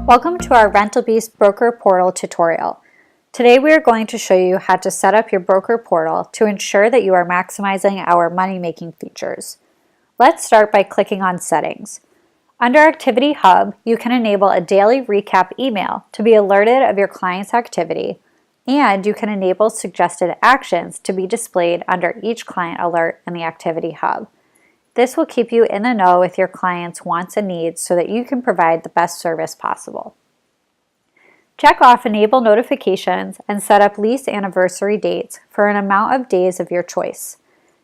Welcome to our RentalBeast Broker Portal tutorial. Today we are going to show you how to set up your broker portal to ensure that you are maximizing our money-making features. Let's start by clicking on Settings. Under Activity Hub, you can enable a daily recap email to be alerted of your client's activity, and you can enable suggested actions to be displayed under each client alert in the Activity Hub. This will keep you in the know with your clients' wants and needs so that you can provide the best service possible. Check off Enable Notifications and set up lease anniversary dates for an amount of days of your choice.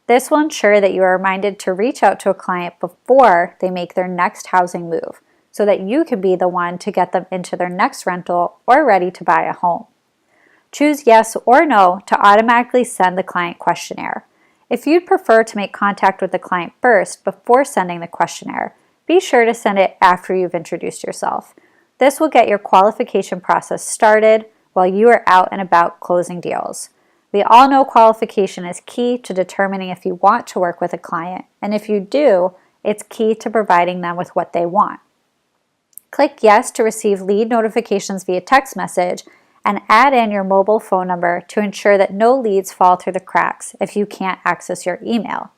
This will ensure that you are reminded to reach out to a client before they make their next housing move so that you can be the one to get them into their next rental or ready to buy a home. Choose Yes or No to automatically send the client questionnaire. If you'd prefer to make contact with the client first before sending the questionnaire, be sure to send it after you've introduced yourself. This will get your qualification process started while you are out and about closing deals. We all know qualification is key to determining if you want to work with a client, and if you do, it's key to providing them with what they want. Click Yes to receive lead notifications via text message and add in your mobile phone number to ensure that no leads fall through the cracks if you can't access your email.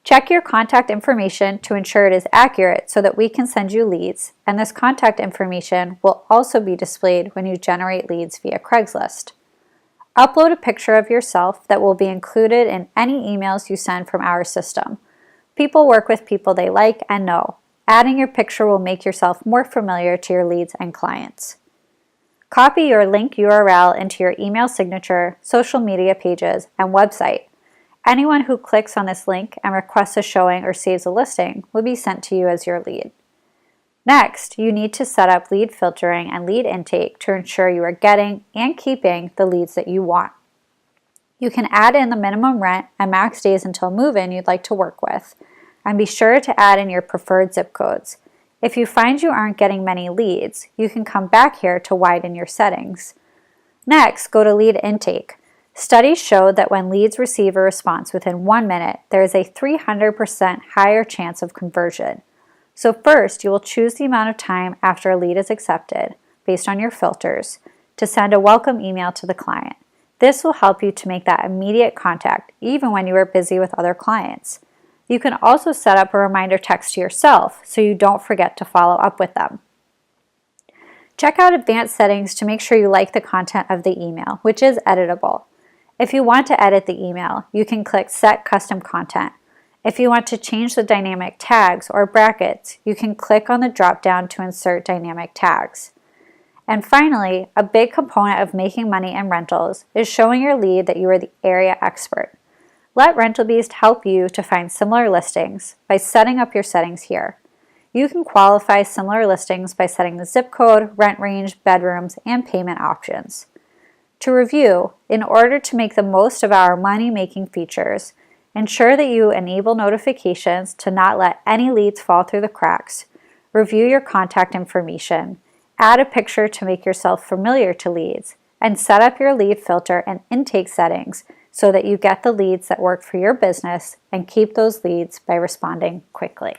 Check your contact information to ensure it is accurate so that we can send you leads, and this contact information will also be displayed when you generate leads via Craigslist. Upload a picture of yourself that will be included in any emails you send from our system. People work with people they like and know. Adding your picture will make yourself more familiar to your leads and clients. Copy your link URL into your email signature, social media pages, and website. Anyone who clicks on this link and requests a showing or saves a listing will be sent to you as your lead. Next, you need to set up lead filtering and lead intake to ensure you are getting and keeping the leads that you want. You can add in the minimum rent and max days until move-in you'd like to work with, and be sure to add in your preferred zip codes. If you find you aren't getting many leads, you can come back here to widen your settings. Next, go to lead intake. Studies show that when leads receive a response within 1 minute, there is a 300% higher chance of conversion. So first, you will choose the amount of time after a lead is accepted, based on your filters, to send a welcome email to the client. This will help you to make that immediate contact, even when you are busy with other clients. You can also set up a reminder text to yourself so you don't forget to follow up with them. Check out advanced settings to make sure you like the content of the email, which is editable. If you want to edit the email, you can click Set Custom Content. If you want to change the dynamic tags or brackets, you can click on the drop-down to insert dynamic tags. And finally, a big component of making money in rentals is showing your lead that you are the area expert. Let RentalBeast help you to find similar listings by setting up your settings here. You can qualify similar listings by setting the zip code, rent range, bedrooms, and payment options. To review, in order to make the most of our money-making features, ensure that you enable notifications to not let any leads fall through the cracks, review your contact information, add a picture to make yourself familiar to leads, and set up your lead filter and intake settings so that you get the leads that work for your business and keep those leads by responding quickly.